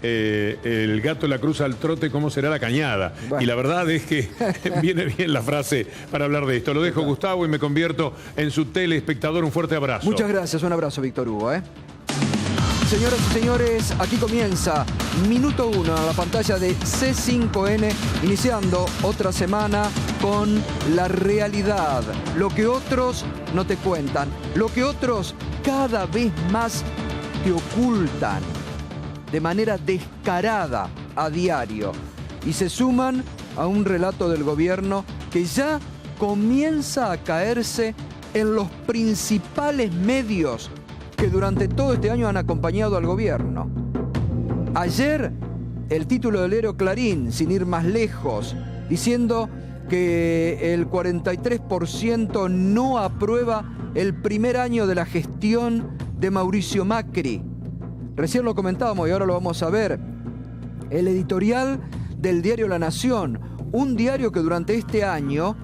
el gato la cruza al trote, ¿cómo será la cañada? Bueno. Y la verdad es que viene bien la frase para hablar de esto. Lo dejo, Gustavo, y me convierto en su telespectador. Un fuerte abrazo. Muchas gracias, un abrazo, Víctor Hugo. Señoras y señores, aquí comienza Minuto 1 a la pantalla de C5N, iniciando otra semana con la realidad. Lo que otros no te cuentan, lo que otros cada vez más te ocultan de manera descarada a diario. Y se suman a un relato del gobierno que ya comienza a caerse en los principales medios que durante todo este año han acompañado al gobierno. Ayer, el título del diario Clarín, sin ir más lejos, diciendo que el 43% no aprueba el primer año de la gestión de Mauricio Macri. Recién lo comentábamos y ahora lo vamos a ver. El editorial del diario La Nación, un diario que durante este año,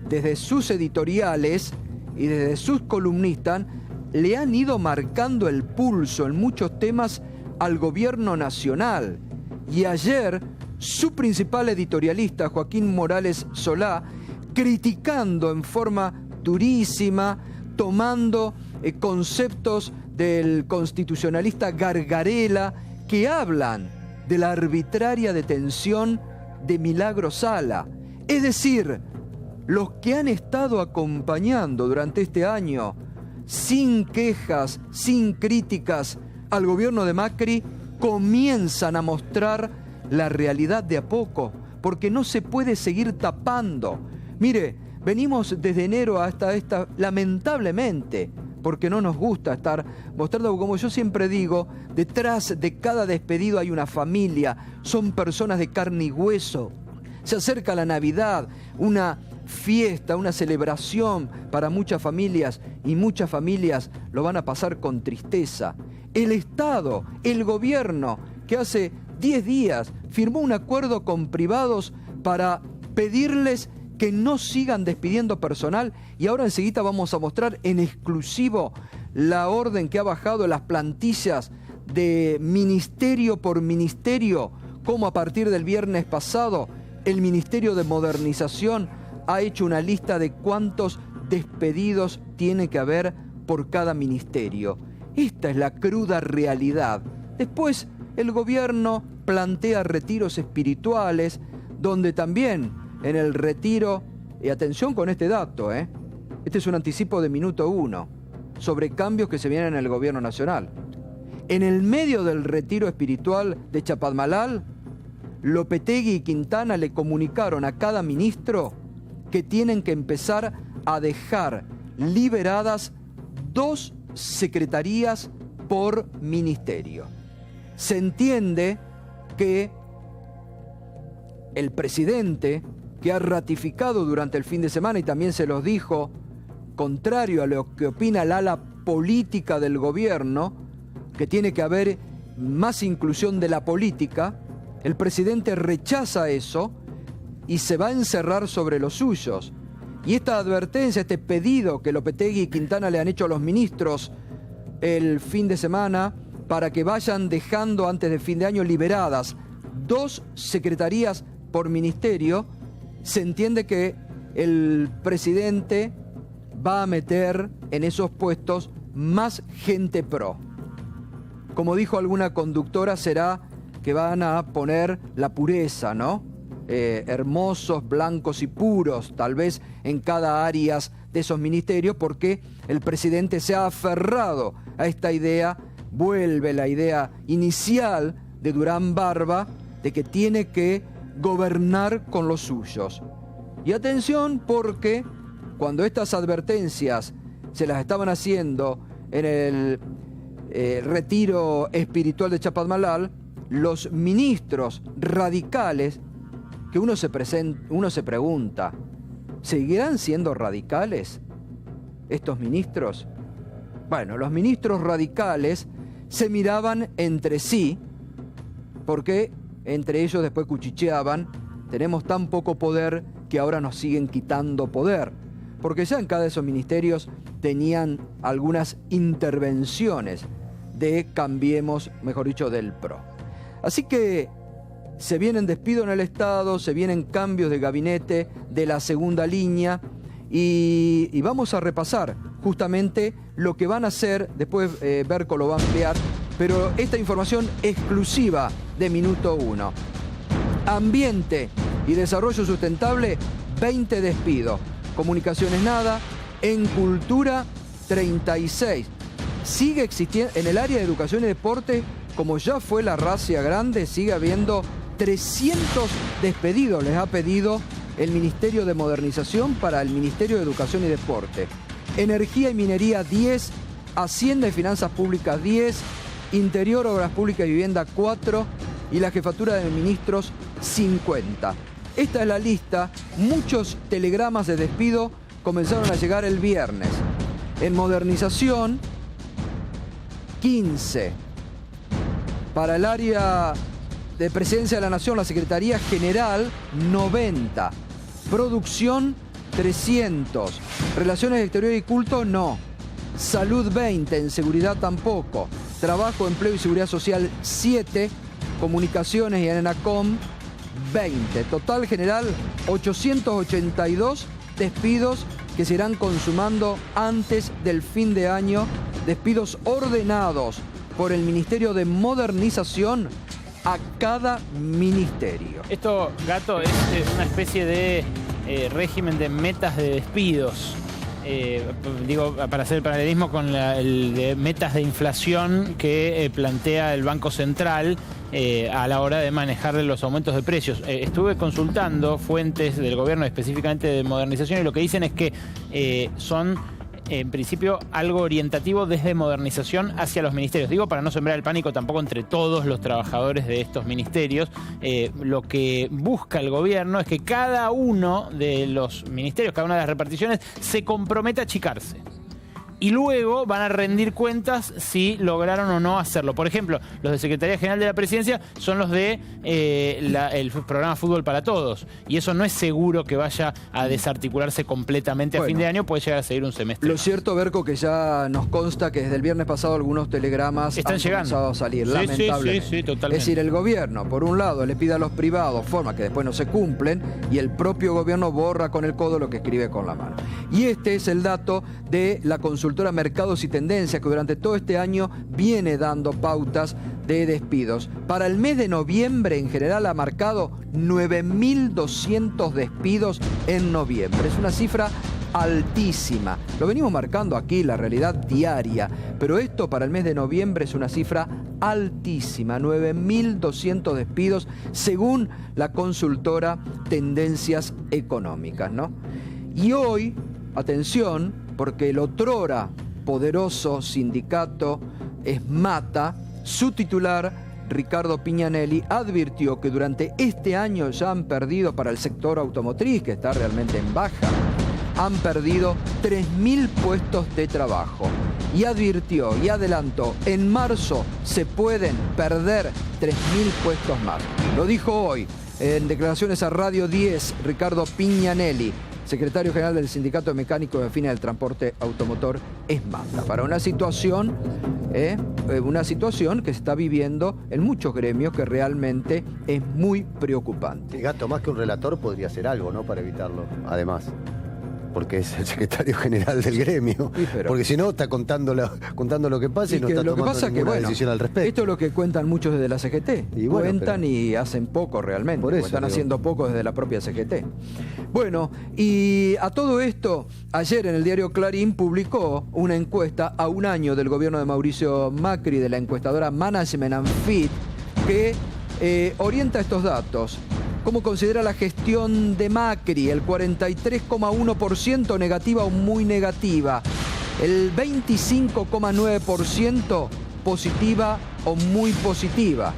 desde sus editoriales y desde sus columnistas, le han ido marcando el pulso en muchos temas al gobierno nacional. Y ayer, su principal editorialista, Joaquín Morales Solá, criticando en forma durísima, tomando conceptos del constitucionalista Gargarella, que hablan de la arbitraria detención de Milagro Sala. Es decir, los que han estado acompañando durante este año, sin quejas, sin críticas al gobierno de Macri, comienzan a mostrar la realidad de a poco, porque no se puede seguir tapando. Mire, venimos desde enero hasta esta, lamentablemente, porque no nos gusta estar mostrando, como yo siempre digo, detrás de cada despedido hay una familia, son personas de carne y hueso. Se acerca la Navidad, una fiesta, una celebración para muchas familias, y muchas familias lo van a pasar con tristeza. El Estado, el gobierno, que hace 10 días firmó un acuerdo con privados para pedirles que no sigan despidiendo personal, y ahora enseguida vamos a mostrar en exclusivo la orden que ha bajado las plantillas de ministerio por ministerio, como a partir del viernes pasado el Ministerio de Modernización ha hecho una lista de cuántos despedidos tiene que haber por cada ministerio. Esta es la cruda realidad. Después el gobierno plantea retiros espirituales, donde también en el retiro, y atención con este dato, este es un anticipo de Minuto 1, sobre cambios que se vienen en el gobierno nacional. En el medio del retiro espiritual de Chapalmalal, Lopetegui y Quintana le comunicaron a cada ministro que tienen que empezar a dejar liberadas 2 secretarías por ministerio. Se entiende que el presidente, que ha ratificado durante el fin de semana y también se los dijo, contrario a lo que opina el ala política del gobierno, que tiene que haber más inclusión de la política, el presidente rechaza eso y se va a encerrar sobre los suyos. Y esta advertencia, este pedido que Lopetegui y Quintana le han hecho a los ministros el fin de semana para que vayan dejando antes del fin de año liberadas 2 secretarías por ministerio, se entiende que el presidente va a meter en esos puestos más gente pro. Como dijo alguna conductora, será que van a poner la pureza, ¿no? Hermosos, blancos y puros, tal vez en cada área de esos ministerios, porque el presidente se ha aferrado a esta idea, vuelve la idea inicial de Durán Barba, de que tiene que gobernar con los suyos. Y atención, porque cuando estas advertencias se las estaban haciendo en el retiro espiritual de Chapalmalal, los ministros radicales, que uno se pregunta, ¿seguirán siendo radicales estos ministros? Bueno, los ministros radicales se miraban entre sí, porque entre ellos después cuchicheaban, tenemos tan poco poder que ahora nos siguen quitando poder, porque ya en cada de esos ministerios tenían algunas intervenciones de Cambiemos, mejor dicho, del PRO. Así que se vienen despidos en el Estado, se vienen cambios de gabinete de la segunda línea y vamos a repasar justamente lo que van a hacer, después Berco lo va a ampliar, pero esta información exclusiva de Minuto 1. Ambiente y desarrollo sustentable, 20 despidos. Comunicaciones nada, en cultura 36. Sigue existiendo, en el área de educación y deporte, como ya fue la racia grande, sigue habiendo 300 despedidos, les ha pedido el Ministerio de Modernización para el Ministerio de Educación y Deporte. Energía y minería 10, Hacienda y Finanzas Públicas 10, Interior, Obras Públicas y Vivienda 4 y la Jefatura de Ministros 50. Esta es la lista. Muchos telegramas de despido comenzaron a llegar el viernes. En modernización, 15. Para el área de Presidencia de la Nación, la Secretaría General, 90. Producción, 300. Relaciones Exteriores y Culto, no. Salud, 20. En seguridad, tampoco. Trabajo, Empleo y Seguridad Social, 7. Comunicaciones y ENACOM, 20. Total general, 882 despidos que se irán consumando antes del fin de año. Despidos ordenados por el Ministerio de Modernización a cada ministerio. Esto, Gato, es una especie de régimen de metas de despidos. Digo, para hacer el paralelismo con el de metas de inflación que plantea el Banco Central a la hora de manejar los aumentos de precios. Estuve consultando fuentes del gobierno, específicamente de modernización, y lo que dicen es que son en principio algo orientativo desde modernización hacia los ministerios. Digo, para no sembrar el pánico tampoco entre todos los trabajadores de estos ministerios. Lo que busca el gobierno es que cada uno de los ministerios, cada una de las reparticiones, se comprometa a achicarse. Y luego van a rendir cuentas si lograron o no hacerlo. Por ejemplo, los de Secretaría General de la Presidencia son los de el programa Fútbol para Todos. Y eso no es seguro que vaya a desarticularse completamente a fin de año, puede llegar a seguir un semestre. Lo cierto, Berco, que ya nos consta que desde el viernes pasado algunos telegramas están comenzado a salir, lamentablemente. Sí, totalmente. Es decir, el gobierno, por un lado, le pide a los privados formas que después no se cumplen y el propio gobierno borra con el codo lo que escribe con la mano. Y este es el dato de la consultora Mercados y Tendencias, que durante todo este año viene dando pautas de despidos. Para el mes de noviembre, en general, ha marcado 9.200 despidos en noviembre. Es una cifra altísima. Lo venimos marcando aquí, la realidad diaria, pero esto para el mes de noviembre es una cifra altísima, 9.200 despidos, según la consultora Tendencias Económicas, ¿no? Y hoy, atención, porque el otrora poderoso sindicato ESMATA, su titular, Ricardo Piñanelli, advirtió que durante este año ya han perdido para el sector automotriz, que está realmente en baja, han perdido 3.000 puestos de trabajo. Y advirtió y adelantó, en marzo se pueden perder 3.000 puestos más. Lo dijo hoy en declaraciones a Radio 10, Ricardo Piñanelli, secretario general del Sindicato de Mecánicos de Afines del Transporte Automotor ESMATA, para una situación que se está viviendo en muchos gremios que realmente es muy preocupante. El Gato, más que un relator, podría hacer algo, ¿no?, para evitarlo, además. Porque es el secretario general del gremio. Sí, porque si no, está contando lo que pasa y no está tomando ninguna decisión al respecto. Esto es lo que cuentan muchos desde la CGT. Y bueno, cuentan y hacen poco realmente. Por eso, están haciendo poco desde la propia CGT. Bueno, y a todo esto, ayer en el diario Clarín publicó una encuesta a un año del gobierno de Mauricio Macri, de la encuestadora Management and Fit, que orienta estos datos. ¿Cómo considera la gestión de Macri? El 43,1% negativa o muy negativa. El 25,9% positiva o muy positiva.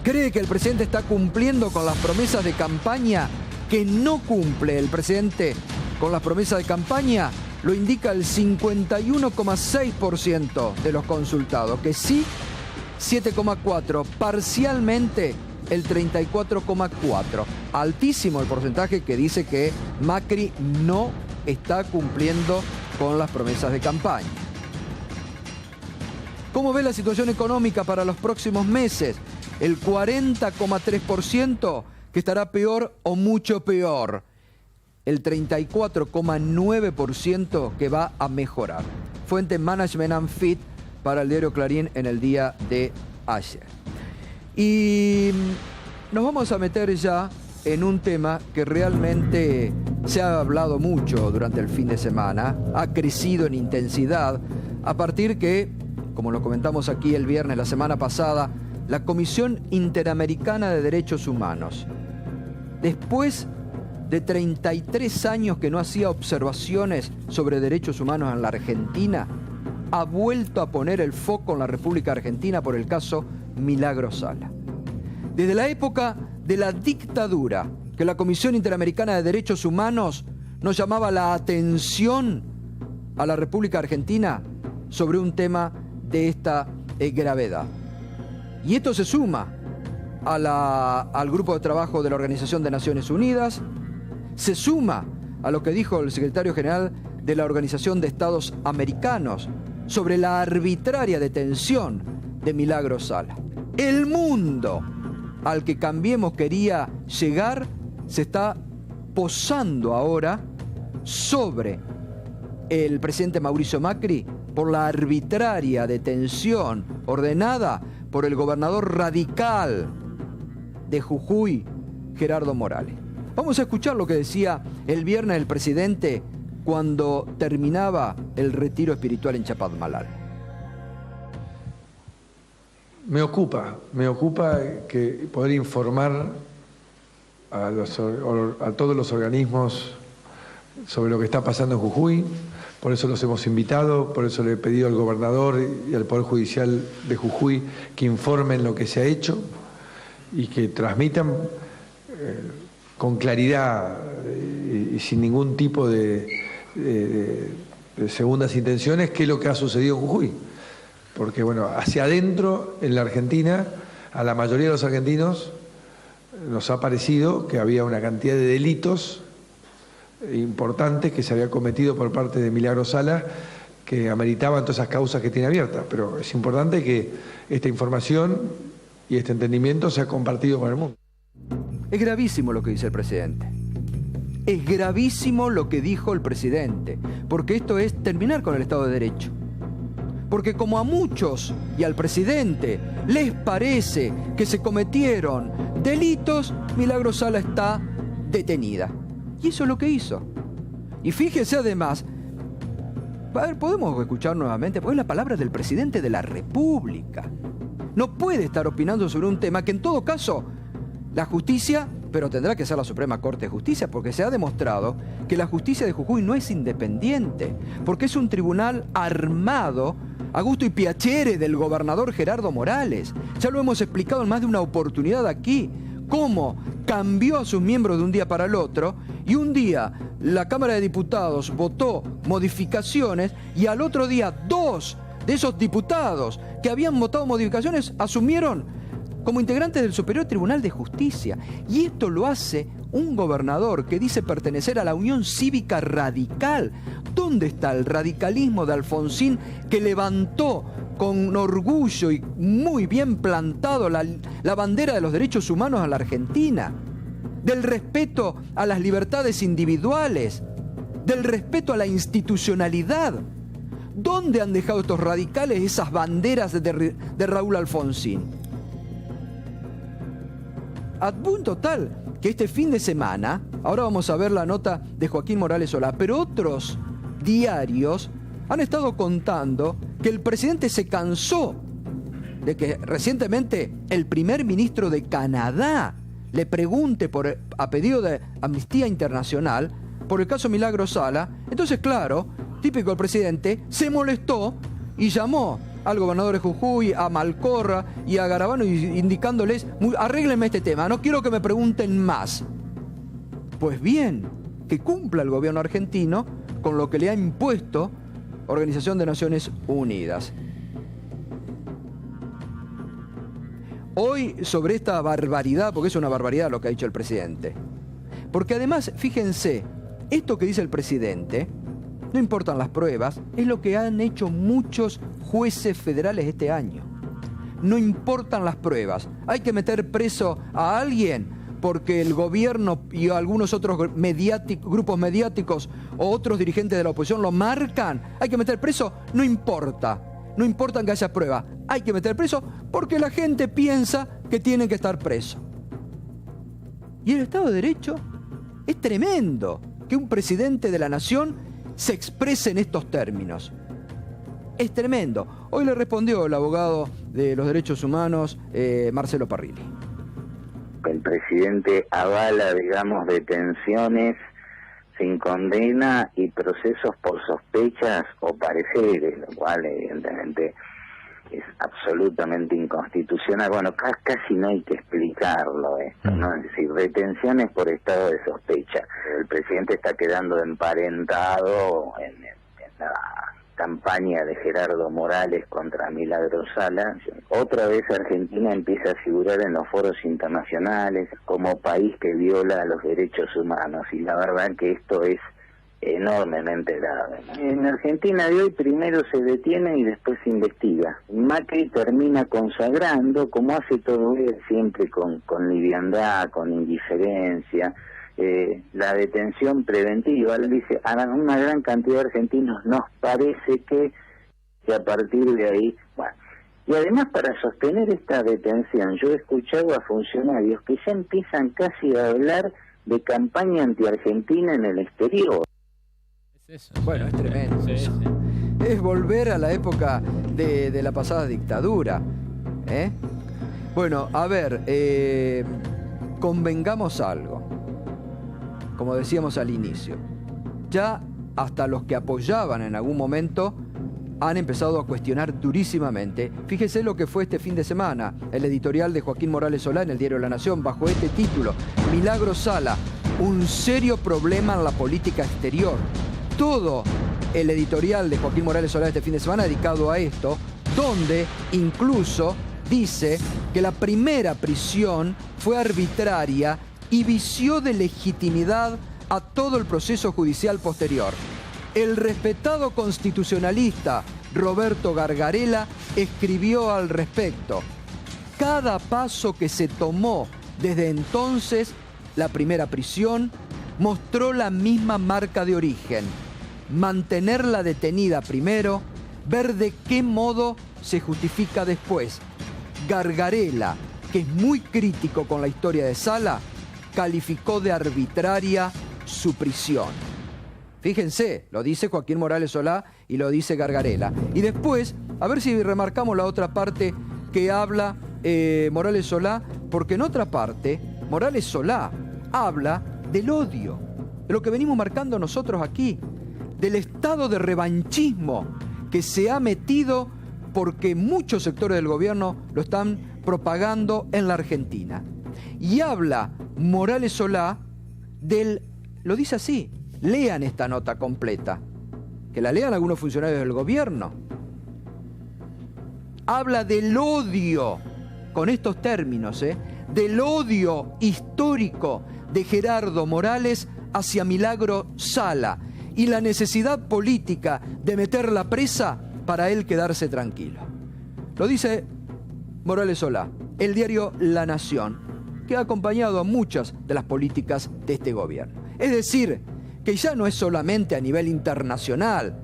¿Cree que el presidente está cumpliendo con las promesas de campaña? ¿Que no cumple el presidente con las promesas de campaña? Lo indica el 51,6% de los consultados. Que sí, 7,4%. Parcialmente, el 34,4%. Altísimo el porcentaje que dice que Macri no está cumpliendo con las promesas de campaña. ¿Cómo ve la situación económica para los próximos meses? El 40,3% que estará peor o mucho peor. El 34,9% que va a mejorar. Fuente Management and Fit para el diario Clarín en el día de ayer. Y nos vamos a meter ya en un tema que realmente se ha hablado mucho durante el fin de semana, ha crecido en intensidad, a partir que, como lo comentamos aquí el viernes, la semana pasada, la Comisión Interamericana de Derechos Humanos, después de 33 años que no hacía observaciones sobre derechos humanos en la Argentina, ha vuelto a poner el foco en la República Argentina por el caso Milagro Sala. Desde la época de la dictadura, que la Comisión Interamericana de Derechos Humanos nos llamaba la atención a la República Argentina sobre un tema de esta gravedad. Y esto se suma al grupo de trabajo de la Organización de Naciones Unidas, se suma a lo que dijo el secretario general de la Organización de Estados Americanos sobre la arbitraria detención de Milagro Sala. El mundo al que Cambiemos quería llegar se está posando ahora sobre el presidente Mauricio Macri por la arbitraria detención ordenada por el gobernador radical de Jujuy, Gerardo Morales. Vamos a escuchar lo que decía el viernes el presidente cuando terminaba el retiro espiritual en Chapadmalal. Me ocupa que poder informar a todos los organismos sobre lo que está pasando en Jujuy. Por eso los hemos invitado, por eso le he pedido al gobernador y al Poder Judicial de Jujuy que informen lo que se ha hecho y que transmitan con claridad y sin ningún tipo de segundas intenciones qué es lo que ha sucedido en Jujuy. Porque, bueno, hacia adentro, en la Argentina, a la mayoría de los argentinos nos ha parecido que había una cantidad de delitos importantes que se había cometido por parte de Milagro Sala que ameritaban todas esas causas que tiene abiertas. Pero es importante que esta información y este entendimiento sea compartido con el mundo. Es gravísimo lo que dice el presidente. Es gravísimo lo que dijo el presidente, porque esto es terminar con el Estado de Derecho. Porque como a muchos y al presidente les parece que se cometieron delitos, Milagro Sala está detenida. Y eso es lo que hizo. Y fíjese además, a ver, podemos escuchar nuevamente, porque es la palabra del presidente de la República. No puede estar opinando sobre un tema que en todo caso la justicia, pero tendrá que ser la Suprema Corte de Justicia, porque se ha demostrado que la justicia de Jujuy no es independiente, porque es un tribunal armado a gusto y piacere del gobernador Gerardo Morales. Ya lo hemos explicado en más de una oportunidad aquí, cómo cambió a sus miembros de un día para el otro, y un día la Cámara de Diputados votó modificaciones y al otro día 2 de esos diputados que habían votado modificaciones asumieron como integrantes del Superior Tribunal de Justicia. Y esto lo hace un gobernador que dice pertenecer a la Unión Cívica Radical. ¿Dónde está el radicalismo de Alfonsín que levantó con orgullo y muy bien plantado la bandera de los derechos humanos a la Argentina? Del respeto a las libertades individuales, del respeto a la institucionalidad. ¿Dónde han dejado estos radicales esas banderas de Raúl Alfonsín? A punto tal que este fin de semana, ahora vamos a ver la nota de Joaquín Morales Solá, pero otros diarios han estado contando que el presidente se cansó de que recientemente el primer ministro de Canadá le pregunte a pedido de Amnistía Internacional por el caso Milagro Sala. Entonces, claro, típico del presidente, se molestó y llamó al gobernador de Jujuy, a Malcorra y a Garabano, indicándoles, arréglenme este tema, no quiero que me pregunten más. Pues bien, que cumpla el gobierno argentino con lo que le ha impuesto Organización de Naciones Unidas. Hoy, sobre esta barbaridad, porque es una barbaridad lo que ha dicho el presidente, porque además, fíjense, esto que dice el presidente no importan las pruebas, es lo que han hecho muchos jueces federales este año. No importan las pruebas. Hay que meter preso a alguien porque el gobierno y algunos otros grupos mediáticos o otros dirigentes de la oposición lo marcan. Hay que meter preso, no importa. No importa que haya prueba. Hay que meter preso porque la gente piensa que tienen que estar presos. Y el Estado de Derecho es tremendo que un presidente de la nación se exprese en estos términos. Es tremendo. Hoy le respondió el abogado de los derechos humanos, Marcelo Parrilli. El presidente avala, digamos, detenciones sin condena y procesos por sospechas o pareceres, lo cual evidentemente es absolutamente inconstitucional. Bueno, casi no hay que explicarlo esto, ¿no? Es decir, detenciones por estado de sospecha. El presidente está quedando emparentado en la campaña de Gerardo Morales contra Milagro Sala. Otra vez Argentina empieza a figurar en los foros internacionales como país que viola los derechos humanos, y la verdad que esto es enormemente grave, ¿no? En Argentina de hoy primero se detiene y después se investiga. Macri termina consagrando, como hace todo él, siempre con liviandad, con indiferencia, la detención preventiva. Él dice, a una gran cantidad de argentinos nos parece que a partir de ahí, bueno. Y además, para sostener esta detención, yo he escuchado a funcionarios que ya empiezan casi a hablar de campaña anti-argentina en el exterior. Es eso. Bueno, es tremendo. Sí, sí. Es volver a la época de la pasada dictadura. Bueno, a ver, convengamos algo. Como decíamos al inicio, ya hasta los que apoyaban en algún momento han empezado a cuestionar durísimamente. Fíjese lo que fue este fin de semana, el editorial de Joaquín Morales Solá en el diario La Nación, bajo este título: Milagro Sala, un serio problema en la política exterior. Todo el editorial de Joaquín Morales Solá este fin de semana dedicado a esto, donde incluso dice que la primera prisión fue arbitraria y vició de legitimidad a todo el proceso judicial posterior. El respetado constitucionalista Roberto Gargarella escribió al respecto: cada paso que se tomó desde entonces, la primera prisión, mostró la misma marca de origen: mantenerla detenida primero, ver de qué modo se justifica después. Gargarella, que es muy crítico con la historia de Sala, calificó de arbitraria su prisión. Fíjense, lo dice Joaquín Morales Solá y lo dice Gargarella. Y después, a ver si remarcamos la otra parte que habla Morales Solá, porque en otra parte, Morales Solá habla del odio, de lo que venimos marcando nosotros aquí, del estado de revanchismo que se ha metido porque muchos sectores del gobierno lo están propagando en la Argentina. Y habla Morales Solá lo dice así, lean esta nota completa, que la lean algunos funcionarios del gobierno. Habla del odio, con estos términos, del odio histórico de Gerardo Morales hacia Milagro Sala y la necesidad política de meterla presa para él quedarse tranquilo. Lo dice Morales Solá, el diario La Nación, que ha acompañado a muchas de las políticas de este gobierno. Es decir, que ya no es solamente a nivel internacional,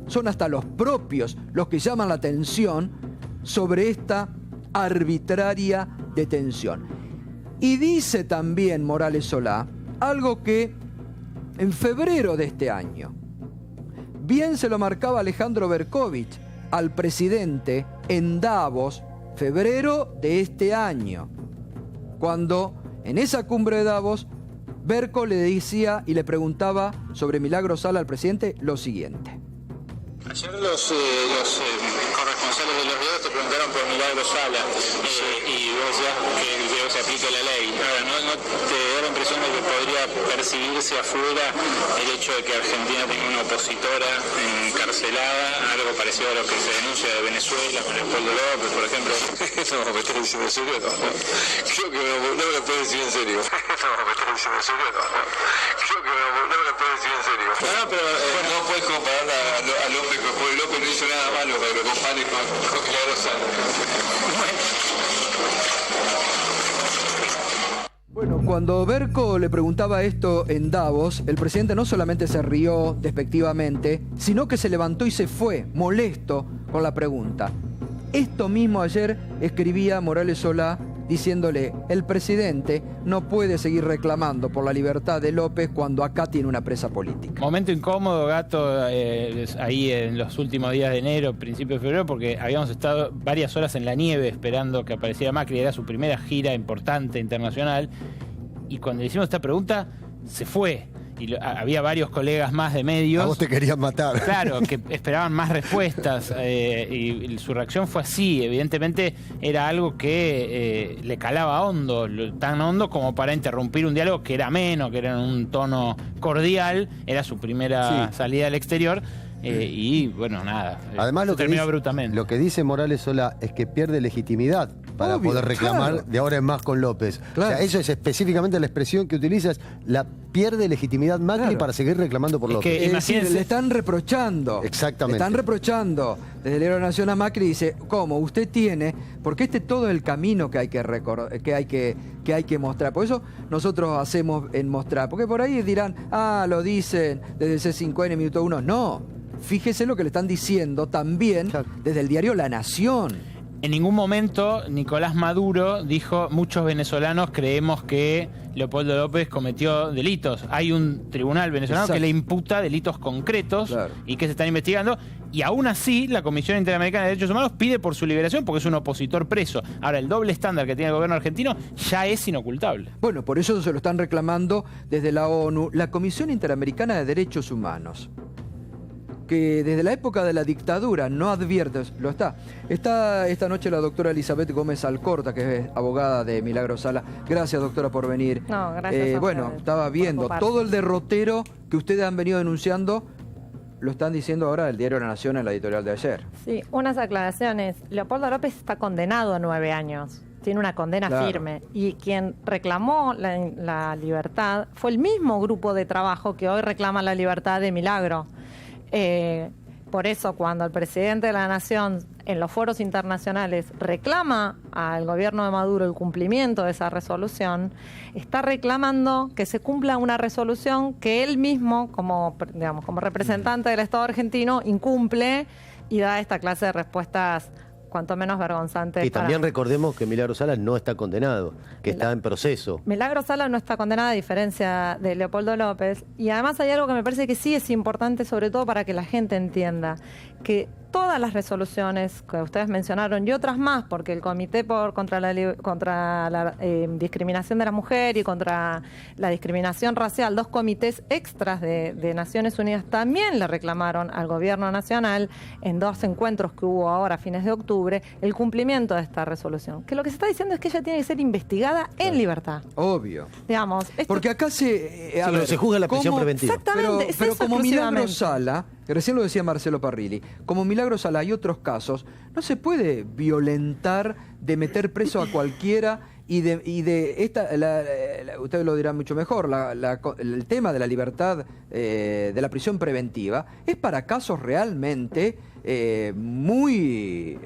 son hasta los propios los que llaman la atención sobre esta arbitraria detención. Y dice también Morales Solá algo que en febrero de este año bien se lo marcaba Alejandro Berkovich al presidente en Davos, febrero de este año, cuando en esa cumbre de Davos Berko le decía y le preguntaba sobre Milagro Sala al presidente lo siguiente. Ayer los corresponsales de Los Videos te preguntaron por Milagro Sala y vos decías que el video se aplique la ley. Ahora, ¿no te da la impresión de que podría percibirse afuera el hecho de que Argentina tenga una opositora encarcelada, algo parecido a lo que se denuncia de Venezuela con Leopoldo López, por ejemplo? No, ¿me estás diciendo en serio? No. Creo que no me lo puedes decir en serio. No, ¿me estás diciendo en serio? No. Creo que no me lo puedes decir en serio. No, pero no puedes comparar a López, porque López no hizo nada malo para que lo compare con Milagro Sala. Bueno, cuando Berco le preguntaba esto en Davos, el presidente no solamente se rió despectivamente, sino que se levantó y se fue, molesto con la pregunta. Esto mismo ayer escribía Morales Solá diciéndole, el presidente no puede seguir reclamando por la libertad de López cuando acá tiene una presa política. Momento incómodo, Gato, ahí en los últimos días de enero, principio de febrero, porque habíamos estado varias horas en la nieve esperando que apareciera Macri, era su primera gira importante internacional, y cuando le hicimos esta pregunta, se fue. Y había varios colegas más de medios. A vos te querían matar. Claro, que esperaban más respuestas y su reacción fue así. Evidentemente era algo que le calaba hondo, tan hondo como para interrumpir un diálogo que era ameno, que era en un tono cordial. Era su primera salida al exterior. Y bueno, nada. Además, lo terminó abruptamente. Lo que dice Morales Solá es que pierde legitimidad para poder reclamar de ahora en más con López. Claro. O sea, eso es específicamente la expresión que utilizas. La pierde legitimidad Macri para seguir reclamando por López. Que, imagínense, le están reprochando. Exactamente. Le están reprochando. Desde el Diario de la Nación a Macri dice, ¿cómo? Usted tiene, porque todo es el camino que hay que hay que mostrar. Por eso nosotros hacemos en mostrar. Porque por ahí dirán, lo dicen desde el C5N, minuto 1. No. Fíjese lo que le están diciendo también desde el diario La Nación. En ningún momento Nicolás Maduro dijo, muchos venezolanos creemos que Leopoldo López cometió delitos. Hay un tribunal venezolano que le imputa delitos concretos y que se están investigando. Y aún así, la Comisión Interamericana de Derechos Humanos pide por su liberación porque es un opositor preso. Ahora, el doble estándar que tiene el gobierno argentino ya es inocultable. Bueno, por eso se lo están reclamando desde la ONU, la Comisión Interamericana de Derechos Humanos, que desde la época de la dictadura no advierte, lo está. Está esta noche la doctora Elizabeth Gómez Alcorta, que es abogada de Milagro Sala. Gracias, doctora, por venir. No, gracias. Bueno, estaba viendo todo el derrotero que ustedes han venido denunciando, lo están diciendo ahora el Diario de la Nación en la editorial de ayer. Sí, unas aclaraciones. Leopoldo López está condenado a 9 años. Tiene una condena firme. Y quien reclamó la libertad fue el mismo grupo de trabajo que hoy reclama la libertad de Milagro. Por eso, cuando el presidente de la Nación en los foros internacionales reclama al gobierno de Maduro el cumplimiento de esa resolución, está reclamando que se cumpla una resolución que él mismo, como representante del Estado argentino, incumple y da esta clase de respuestas cuanto menos vergonzantes. Y también recordemos que Milagro Sala no está condenado, que está en proceso. Milagro Sala no está condenada, a diferencia de Leopoldo López. Y además hay algo que me parece que sí es importante, sobre todo para que la gente entienda, que todas las resoluciones que ustedes mencionaron y otras más, porque el Comité contra la Discriminación de la Mujer y contra la discriminación racial, 2 comités extras de Naciones Unidas también le reclamaron al gobierno nacional en 2 encuentros que hubo ahora a fines de octubre el cumplimiento de esta resolución. Que lo que se está diciendo es que ella tiene que ser investigada en libertad. Obvio. Digamos, porque acá se juzga la prisión preventiva. Exactamente. Pero como Milagro Sala, que recién lo decía Marcelo Parrilli, como Milagro Sala y otros casos, no se puede violentar de meter preso a cualquiera ustedes lo dirán mucho mejor, el tema de la libertad de la prisión preventiva es para casos realmente muy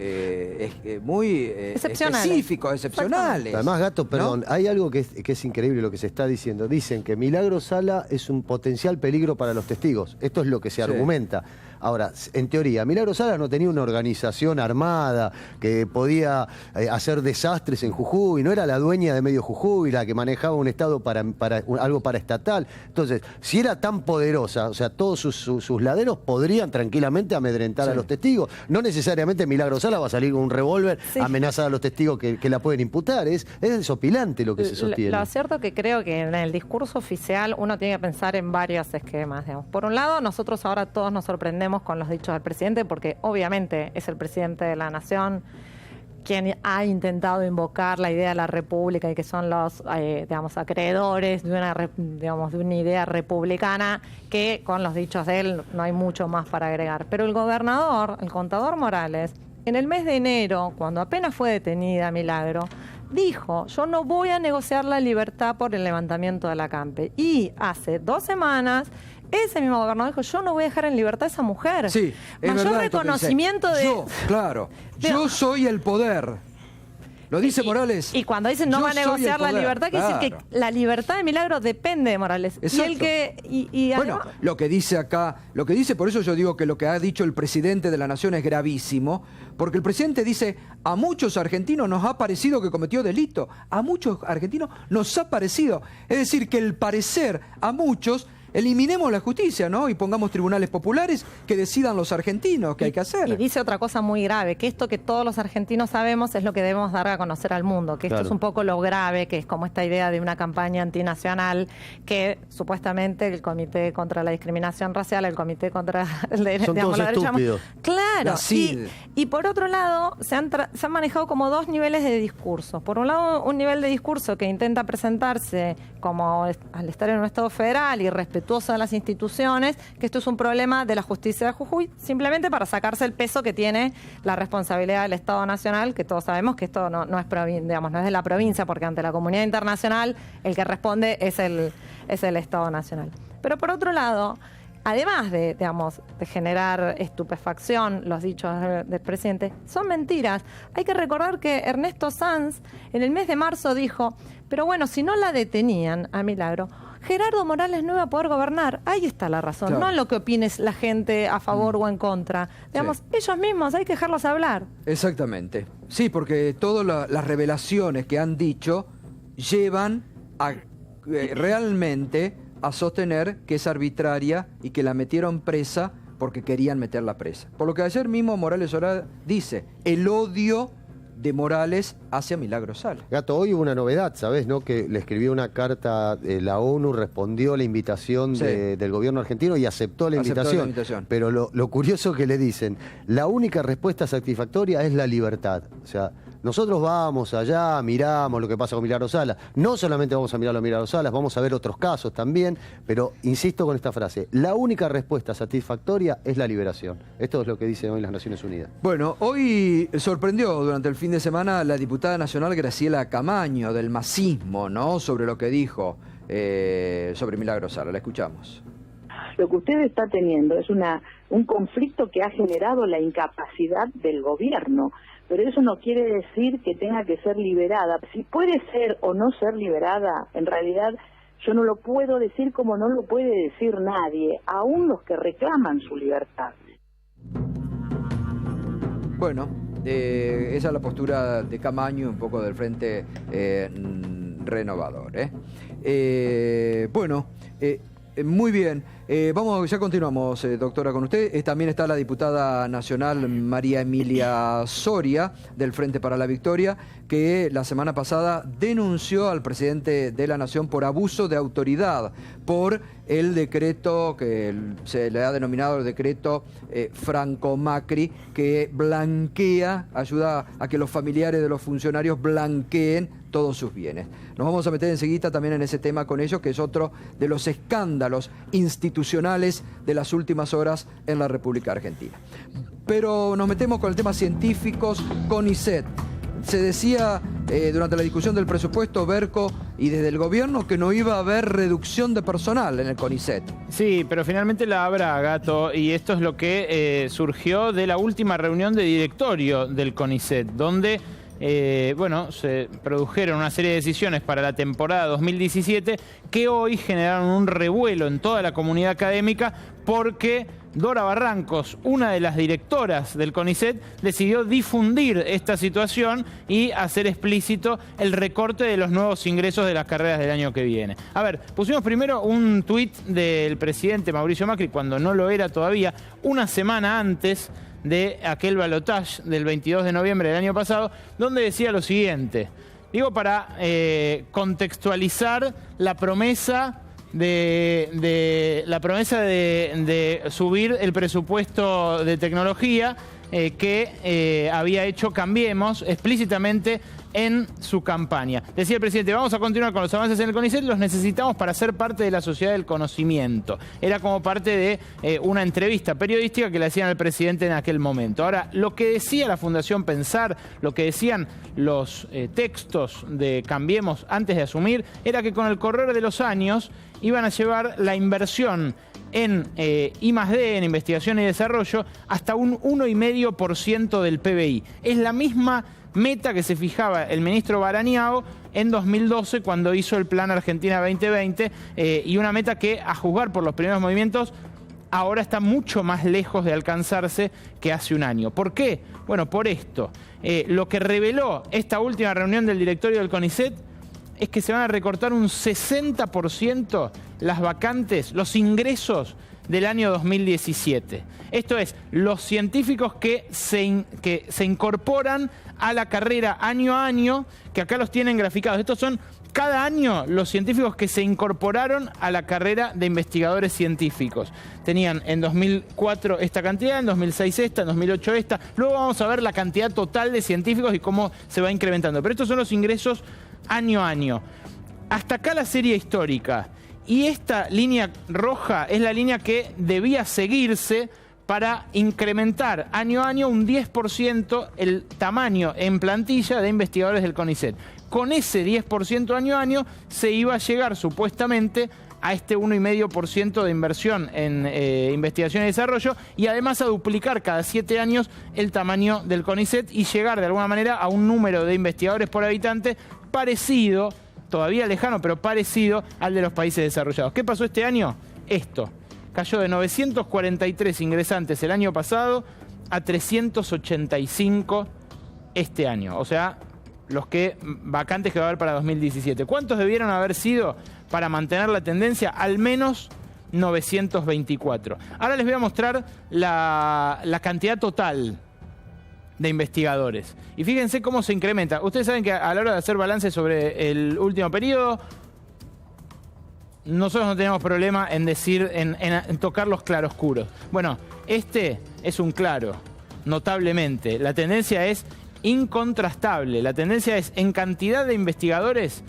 específicos, excepcionales. Además, Gato, perdón, ¿no? Hay algo que es increíble lo que se está diciendo. Dicen que Milagro Sala es un potencial peligro para los testigos. Esto es lo que se argumenta. Ahora, en teoría, Milagro Sala no tenía una organización armada que podía hacer desastres en Jujuy, no era la dueña de medio Jujuy, la que manejaba un estado algo paraestatal. Entonces, si era tan poderosa, o sea, todos sus laderos podrían tranquilamente amedrentar a los testigos. No necesariamente Milagro Sala va a salir con un revólver a amenazar a los testigos que la pueden imputar. Es desopilante lo que se sostiene. Lo cierto que creo que en el discurso oficial uno tiene que pensar en varios esquemas. Digamos. Por un lado, nosotros ahora todos nos sorprendemos con los dichos del presidente, porque obviamente es el presidente de la Nación quien ha intentado invocar la idea de la república y que son los acreedores de una idea republicana, que con los dichos de él no hay mucho más para agregar. Pero el gobernador, el contador Morales, en el mes de enero, cuando apenas fue detenida Milagro, dijo, yo no voy a negociar la libertad por el levantamiento de la CAMPE. Y hace 2 semanas ese mismo gobernador dijo, yo no voy a dejar en libertad a esa mujer. Sí, es mayor verdad esto que reconocimiento dice. de... Yo soy el poder. Lo dice Morales. Y cuando dicen no Yo va a soy negociar el la poder. libertad, quiere decir Claro. que la libertad de Milagro depende de Morales. Exacto. Y el que... Bueno, además, lo que dice acá, lo que dice, por eso yo digo que lo que ha dicho el presidente de la Nación es gravísimo, porque el presidente dice, a muchos argentinos nos ha parecido que cometió delito, a muchos argentinos nos ha parecido. Es decir, que el parecer a muchos, eliminemos la justicia, ¿no? Y pongamos tribunales populares que decidan los argentinos qué hay que hacer. y dice otra cosa muy grave, que esto que todos los argentinos sabemos es lo que debemos dar a conocer al mundo, que esto Claro. es un poco lo grave, que es como esta idea de una campaña antinacional que supuestamente el Comité contra la Discriminación Racial, el Comité contra Son todos la derecha... estúpidos. Claro, La CID. y por otro lado se han manejado como dos niveles de discurso. Por un lado, un nivel de discurso que intenta presentarse como al estar en un Estado federal y respetuoso de las instituciones, que esto es un problema de la justicia de Jujuy, simplemente para sacarse el peso que tiene la responsabilidad del Estado Nacional, que todos sabemos que esto no es digamos, no es de la provincia, porque ante la comunidad internacional el que responde es el Estado Nacional. Pero por otro lado, además de generar estupefacción, los dichos del presidente, son mentiras. Hay que recordar que Ernesto Sanz en el mes de marzo dijo, pero bueno, si no la detenían a Milagro, Gerardo Morales no iba a poder gobernar. Ahí está la razón, Claro. no en lo que opines la gente a favor o en contra. Digamos, ellos mismos, hay que dejarlos hablar. Exactamente. Sí, porque todas las revelaciones que han dicho llevan a realmente a sostener que es arbitraria y que la metieron presa porque querían meterla presa. Por lo que ayer mismo Morales Soral dice, el odio de Morales hacia Milagro Sala. Gato, hoy hubo una novedad, ¿sabés? ¿No? Que le escribió una carta, la ONU respondió a la invitación Sí. del gobierno argentino y aceptó la invitación. Pero lo curioso que le dicen, la única respuesta satisfactoria es la libertad. O sea, nosotros vamos allá, miramos lo que pasa con Milagro Sala. No solamente vamos a mirar a Milagro Salas, vamos a ver otros casos también, pero insisto con esta frase, la única respuesta satisfactoria es la liberación. Esto es lo que dicen hoy las Naciones Unidas. Bueno, hoy sorprendió durante el fin de semana la diputada nacional Graciela Camaño del masismo, ¿no? Sobre lo que dijo sobre Milagro Sala. La escuchamos. Lo que usted está teniendo es un conflicto que ha generado la incapacidad del gobierno, pero eso no quiere decir que tenga que ser liberada. Si puede ser o no ser liberada, en realidad yo no lo puedo decir como no lo puede decir nadie, aún los que reclaman su libertad. Bueno, esa es la postura de Camaño, un poco del Frente Renovador. Muy bien. Ya continuamos, doctora, con usted. También está la diputada nacional María Emilia Soria, del Frente para la Victoria, que la semana pasada denunció al presidente de la Nación por abuso de autoridad, por el decreto que se le ha denominado el decreto Franco-Macri, que blanquea, ayuda a que los familiares de los funcionarios blanqueen todos sus bienes. Nos vamos a meter enseguida también en ese tema con ellos, que es otro de los escándalos institucionales de las últimas horas en la República Argentina. Pero nos metemos con el tema científicos, CONICET. Se decía durante la discusión del presupuesto, Berco, y desde el gobierno, que no iba a haber reducción de personal en el CONICET. Sí, pero finalmente la habrá, Gato, y esto es lo que surgió de la última reunión de directorio del CONICET, donde se produjeron una serie de decisiones para la temporada 2017 que hoy generaron un revuelo en toda la comunidad académica porque Dora Barrancos, una de las directoras del CONICET, decidió difundir esta situación y hacer explícito el recorte de los nuevos ingresos de las carreras del año que viene. A ver, pusimos primero un tuit del presidente Mauricio Macri, cuando no lo era todavía, una semana antes de aquel balotaje del 22 de noviembre del año pasado, donde decía lo siguiente. Digo, para contextualizar la promesa de subir el presupuesto de tecnología que había hecho Cambiemos explícitamente en su campaña. Decía el presidente, vamos a continuar con los avances en el CONICET, los necesitamos para ser parte de la sociedad del conocimiento. Era como parte de una entrevista periodística que le hacían al presidente en aquel momento. Ahora, lo que decía la Fundación Pensar, lo que decían los textos de Cambiemos antes de asumir, era que con el correr de los años iban a llevar la inversión en I+D, en investigación y desarrollo, hasta un 1,5% del PBI. Es la misma meta que se fijaba el ministro Barañao en 2012 cuando hizo el Plan Argentina 2020 y una meta que, a juzgar por los primeros movimientos, ahora está mucho más lejos de alcanzarse que hace un año. ¿Por qué? Bueno, por esto. Lo que reveló esta última reunión del directorio del CONICET es que se van a recortar un 60% las vacantes, los ingresos del año 2017. Esto es, los científicos que se incorporan a la carrera año a año, que acá los tienen graficados. Estos son cada año los científicos que se incorporaron a la carrera de investigadores científicos. Tenían en 2004 esta cantidad, en 2006 esta, en 2008 esta. Luego vamos a ver la cantidad total de científicos y cómo se va incrementando. Pero estos son los ingresos año a año. Hasta acá la serie histórica. Y esta línea roja es la línea que debía seguirse para incrementar año a año un 10% el tamaño en plantilla de investigadores del CONICET. Con ese 10% año a año se iba a llegar supuestamente a este 1,5% de inversión en investigación y desarrollo y además a duplicar cada 7 años el tamaño del CONICET y llegar de alguna manera a un número de investigadores por habitante parecido, todavía lejano, pero parecido al de los países desarrollados. ¿Qué pasó este año? Esto. Cayó de 943 ingresantes el año pasado a 385 este año. O sea, los vacantes que va a haber para 2017. ¿Cuántos debieron haber sido para mantener la tendencia? Al menos 924. Ahora les voy a mostrar la cantidad total de investigadores. Y fíjense cómo se incrementa. Ustedes saben que a la hora de hacer balance sobre el último periodo, nosotros no tenemos problema en decir, en tocar los claroscuros. Bueno, este es un claro, notablemente. La tendencia es incontrastable. La tendencia es en cantidad de investigadores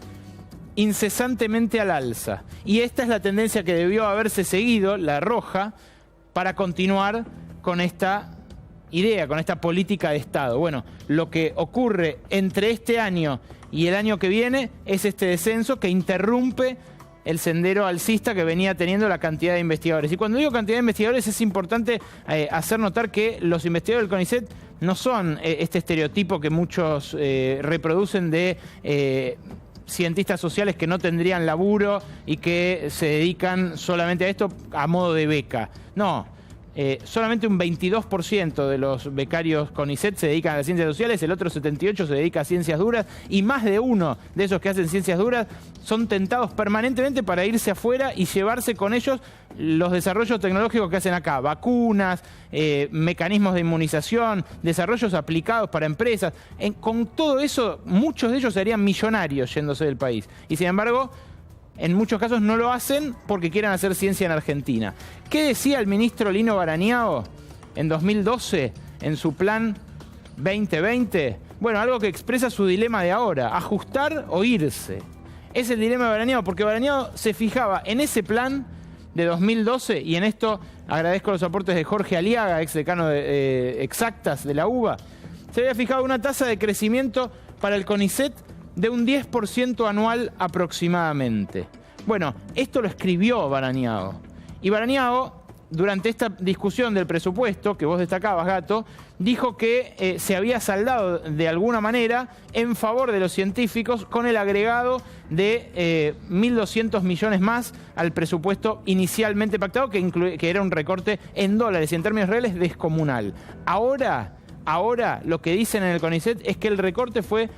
incesantemente al alza. Y esta es la tendencia que debió haberse seguido, la roja, para continuar con esta idea, con esta política de Estado. Bueno, lo que ocurre entre este año y el año que viene es este descenso que interrumpe el sendero alcista que venía teniendo la cantidad de investigadores. Y cuando digo cantidad de investigadores es importante hacer notar que los investigadores del CONICET no son este estereotipo que muchos reproducen de cientistas sociales que no tendrían laburo y que se dedican solamente a esto a modo de beca. No. Solamente un 22% de los becarios CONICET se dedican a las ciencias sociales, el otro 78% se dedica a ciencias duras y más de uno de esos que hacen ciencias duras son tentados permanentemente para irse afuera y llevarse con ellos los desarrollos tecnológicos que hacen acá, vacunas, mecanismos de inmunización, desarrollos aplicados para empresas. Con todo eso, muchos de ellos serían millonarios yéndose del país. Y sin embargo, en muchos casos no lo hacen porque quieren hacer ciencia en Argentina. ¿Qué decía el ministro Lino Barañao en 2012 en su plan 2020? Bueno, algo que expresa su dilema de ahora, ajustar o irse. Es el dilema de Barañao, porque Barañao se fijaba en ese plan de 2012, y en esto agradezco los aportes de Jorge Aliaga, ex decano de Exactas de la UBA, se había fijado una tasa de crecimiento para el CONICET de un 10% anual aproximadamente. Bueno, esto lo escribió Barañao. Y Barañao, durante esta discusión del presupuesto, que vos destacabas, Gato, dijo que se había saldado de alguna manera en favor de los científicos con el agregado de 1.200 millones más al presupuesto inicialmente pactado, que era un recorte en dólares y en términos reales descomunal. Ahora lo que dicen en el CONICET es que el recorte fue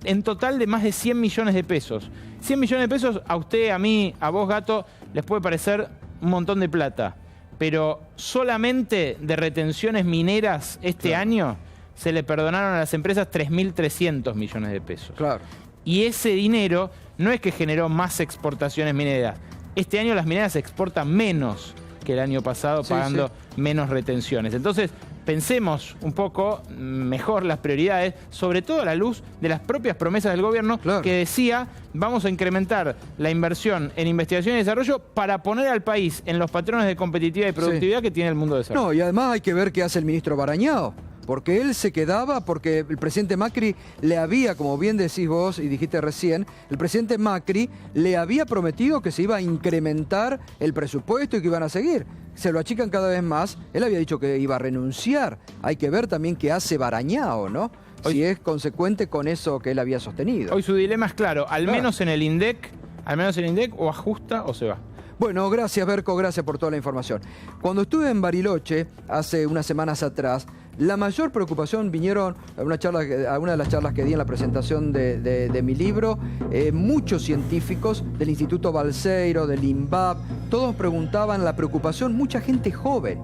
en total de más de 100 millones de pesos. 100 millones de pesos a usted, a mí, a vos, Gato, les puede parecer un montón de plata. Pero solamente de retenciones mineras este año se le perdonaron a las empresas 3.300 millones de pesos. Claro. Y ese dinero no es que generó más exportaciones mineras. Este año las mineras exportan menos que el año pasado, pagando menos retenciones. Entonces, pensemos un poco mejor las prioridades, sobre todo a la luz de las propias promesas del gobierno, que decía, vamos a incrementar la inversión en investigación y desarrollo para poner al país en los patrones de competitividad y productividad que tiene el mundo de desarrollo. No, y además hay que ver qué hace el ministro Barañao. porque él se quedaba, porque el presidente Macri le había, como bien decís vos y dijiste recién, el presidente Macri le había prometido que se iba a incrementar el presupuesto y que iban a seguir. Se lo achican cada vez más. Él había dicho que iba a renunciar. Hay que ver también qué hace Barañao, ¿no? Si es consecuente con eso que él había sostenido. Hoy su dilema es claro, al menos en el INDEC, o ajusta o se va. Bueno, gracias Berco, gracias por toda la información. Cuando estuve en Bariloche, hace unas semanas atrás, la mayor preocupación vinieron a una de las charlas que di en la presentación de mi libro, muchos científicos del Instituto Balseiro, del INVAP, todos preguntaban la preocupación, mucha gente joven,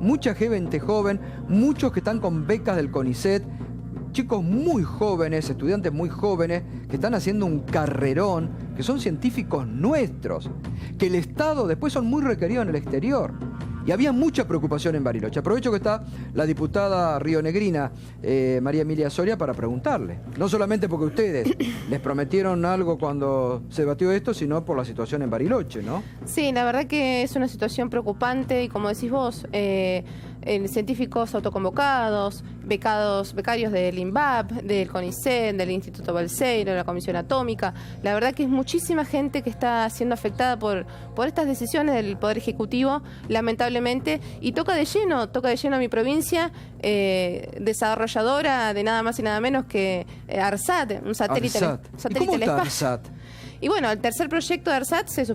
muchos que están con becas del CONICET, chicos muy jóvenes, estudiantes muy jóvenes, que están haciendo un carrerón, que son científicos nuestros, que el Estado después son muy requeridos en el exterior. Y había mucha preocupación en Bariloche. Aprovecho que está la diputada rionegrina, María Emilia Soria, para preguntarle. No solamente porque ustedes les prometieron algo cuando se debatió esto, sino por la situación en Bariloche, ¿no? Sí, la verdad que es una situación preocupante y como decís vos, científicos autoconvocados, becarios del INVAP, del CONICET, del Instituto Balseiro, de la Comisión Atómica. La verdad que es muchísima gente que está siendo afectada por estas decisiones del Poder Ejecutivo, lamentablemente, y toca de lleno a mi provincia, desarrolladora de nada más y nada menos que ARSAT, un satélite. ¿Y cómo está ARSAT? Y bueno, el tercer proyecto de ARSAT está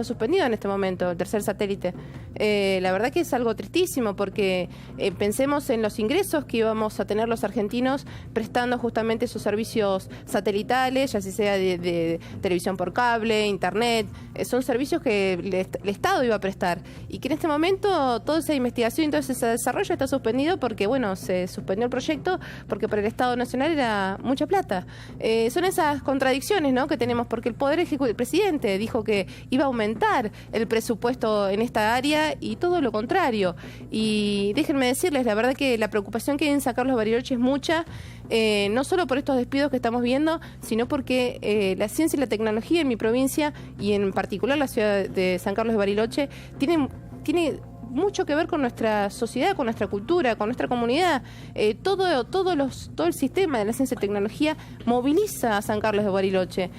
suspendido en este momento, el tercer satélite. La verdad que es algo tristísimo porque pensemos en los ingresos que íbamos a tener los argentinos prestando justamente esos servicios satelitales, ya sea de televisión por cable, internet, son servicios que el Estado iba a prestar y que en este momento toda esa investigación y todo ese desarrollo está suspendido porque, bueno, se suspendió el proyecto porque para el Estado Nacional era mucha plata. Son esas contradicciones, ¿no?, que tenemos porque el Poder Ejecutivo, el presidente dijo que iba a aumentar el presupuesto en esta área y todo lo contrario. Y déjenme decirles, la verdad que la preocupación que hay en San Carlos de Bariloche es mucha, no solo por estos despidos que estamos viendo, sino porque la ciencia y la tecnología en mi provincia y en particular la ciudad de San Carlos de Bariloche tiene mucho que ver con nuestra sociedad, con nuestra cultura, con nuestra comunidad. Todo el sistema de la ciencia y tecnología moviliza a San Carlos de Bariloche.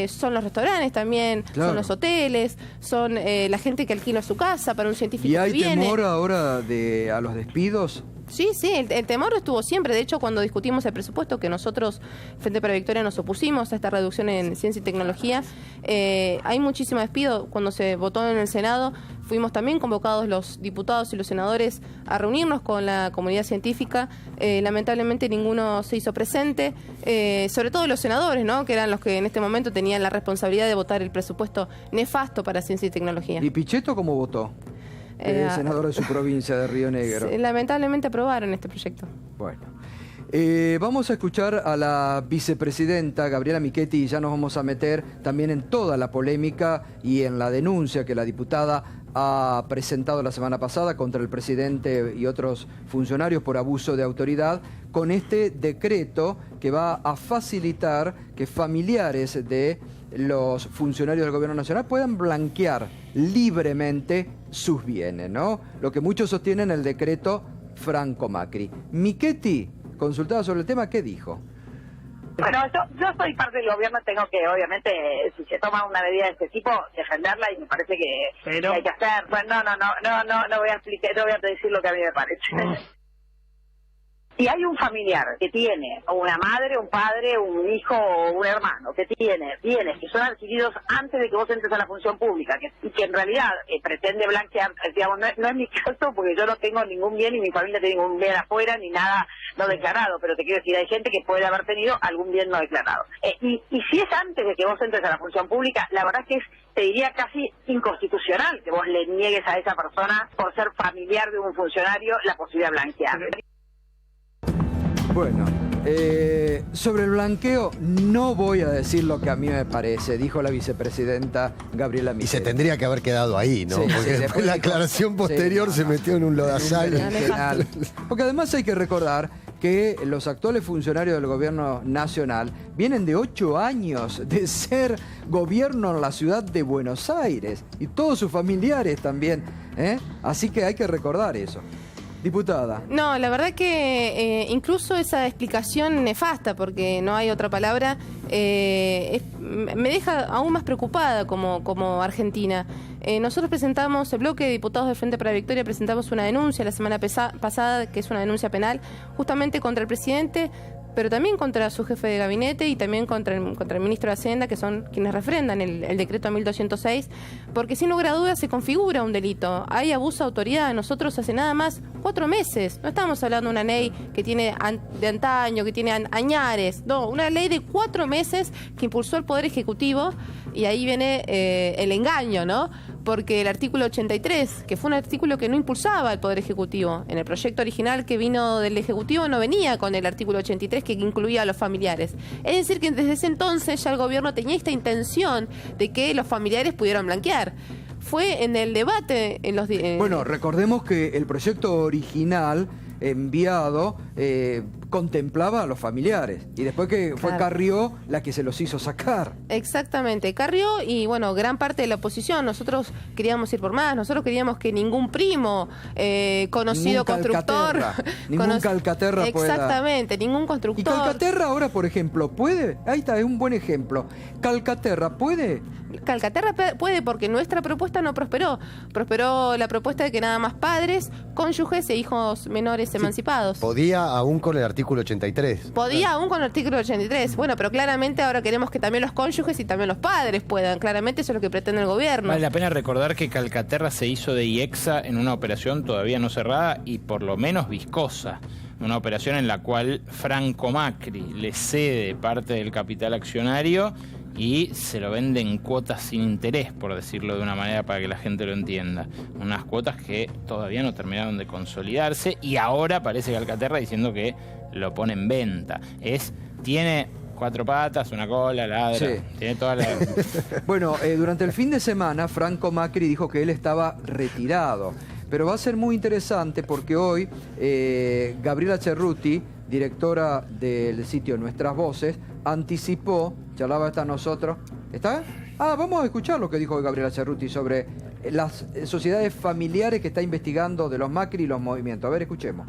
Son los restaurantes también, claro, son los hoteles, son la gente que alquila su casa para un científico que viene. ¿Y hay temor ahora a los despidos? Sí, el temor estuvo siempre. De hecho, cuando discutimos el presupuesto, que nosotros, Frente para Victoria, nos opusimos a esta reducción en ciencia y tecnología, hay muchísimo despido. Cuando se votó en el Senado, fuimos también convocados los diputados y los senadores a reunirnos con la comunidad científica. Lamentablemente ninguno se hizo presente, sobre todo los senadores, ¿no?, que eran los que en este momento tenían la responsabilidad de votar el presupuesto nefasto para ciencia y tecnología. ¿Y Pichetto cómo votó? Senador de su provincia de Río Negro. Lamentablemente aprobaron este proyecto. Bueno, vamos a escuchar a la vicepresidenta Gabriela Michetti y ya nos vamos a meter también en toda la polémica y en la denuncia que la diputada ha presentado la semana pasada contra el presidente y otros funcionarios por abuso de autoridad, con este decreto que va a facilitar que familiares de los funcionarios del Gobierno Nacional puedan blanquear libremente sus bienes, ¿no? Lo que muchos sostienen el decreto Franco Macri. Michetti, consultada sobre el tema, ¿qué dijo? Bueno, yo soy parte del gobierno, tengo que, obviamente, si se toma una medida de este tipo, defenderla y me parece que hay que hacer. Bueno, no voy a explicar, no voy a decir lo que a mí me parece. Si hay un familiar que tiene una madre, un padre, un hijo o un hermano que tiene bienes que son adquiridos antes de que vos entres a la función pública y que en realidad pretende blanquear, digamos, no es mi caso porque yo no tengo ningún bien y mi familia tiene ningún bien afuera ni nada no declarado, pero te quiero decir, hay gente que puede haber tenido algún bien no declarado. Y si es antes de que vos entres a la función pública, la verdad es que te diría casi inconstitucional que vos le niegues a esa persona por ser familiar de un funcionario la posibilidad de blanquear. Bueno, sobre el blanqueo no voy a decir lo que a mí me parece, dijo la vicepresidenta Gabriela Michetti. Y se tendría que haber quedado ahí, ¿no? Sí, porque después la aclaración posterior se metió en un lodazal. Porque además hay que recordar que los actuales funcionarios del Gobierno Nacional vienen de 8 años de ser gobierno en la ciudad de Buenos Aires y todos sus familiares también, ¿eh? Así que hay que recordar eso. Diputada. No, la verdad que incluso esa explicación nefasta, porque no hay otra palabra, me deja aún más preocupada como argentina. Nosotros presentamos, el bloque de diputados del Frente para la Victoria, presentamos una denuncia la semana pasada, que es una denuncia penal, justamente contra el presidente, pero también contra su jefe de gabinete y también contra el ministro de Hacienda, que son quienes refrendan el decreto 1206, porque sin lugar a dudas se configura un delito. Hay abuso de autoridad. Nosotros hace nada más 4 meses, no estamos hablando de una ley que tiene de antaño, que tiene añares, no, una ley de 4 meses que impulsó el Poder Ejecutivo, y ahí viene el engaño, ¿no? Porque el artículo 83, que fue un artículo que no impulsaba el Poder Ejecutivo, en el proyecto original que vino del Ejecutivo no venía con el artículo 83 que incluía a los familiares. Es decir, que desde ese entonces ya el gobierno tenía esta intención de que los familiares pudieran blanquear. Fue en el debate en los... Bueno, recordemos que el proyecto original enviado contemplaba a los familiares, y después que fue Carrió la que se los hizo sacar. Exactamente, Carrió y bueno, gran parte de la oposición. Nosotros queríamos ir por más, nosotros queríamos que ningún primo conocido constructor, ningún Calcaterra pueda. Exactamente, ningún constructor. Y Calcaterra ahora, por ejemplo, puede, ahí está, es un buen ejemplo. Calcaterra puede. Calcaterra puede, porque nuestra propuesta no prosperó. Prosperó la propuesta de que nada más padres, cónyuges e hijos menores emancipados. Podía aún con el artículo 83. Podía aún con el artículo 83. Bueno, pero claramente ahora queremos que también los cónyuges y también los padres puedan. Claramente eso es lo que pretende el gobierno. Vale la pena recordar que Calcaterra se hizo de IEXA en una operación todavía no cerrada y por lo menos viscosa. Una operación en la cual Franco Macri le cede parte del capital accionario y se lo vende en cuotas sin interés, por decirlo de una manera para que la gente lo entienda. Unas cuotas que todavía no terminaron de consolidarse y ahora aparece Calcaterra diciendo que lo pone en venta. Tiene 4 patas, una cola, ladra, sí. Tiene toda la... Bueno, durante el fin de semana Franco Macri dijo que él estaba retirado. Pero va a ser muy interesante porque hoy Gabriela Cerruti, directora del sitio Nuestras Voces, anticipó, charlaba hasta nosotros, ¿está? Vamos a escuchar lo que dijo Gabriela Cerruti sobre las sociedades familiares que está investigando de los Macri y los movimientos. A ver, escuchemos.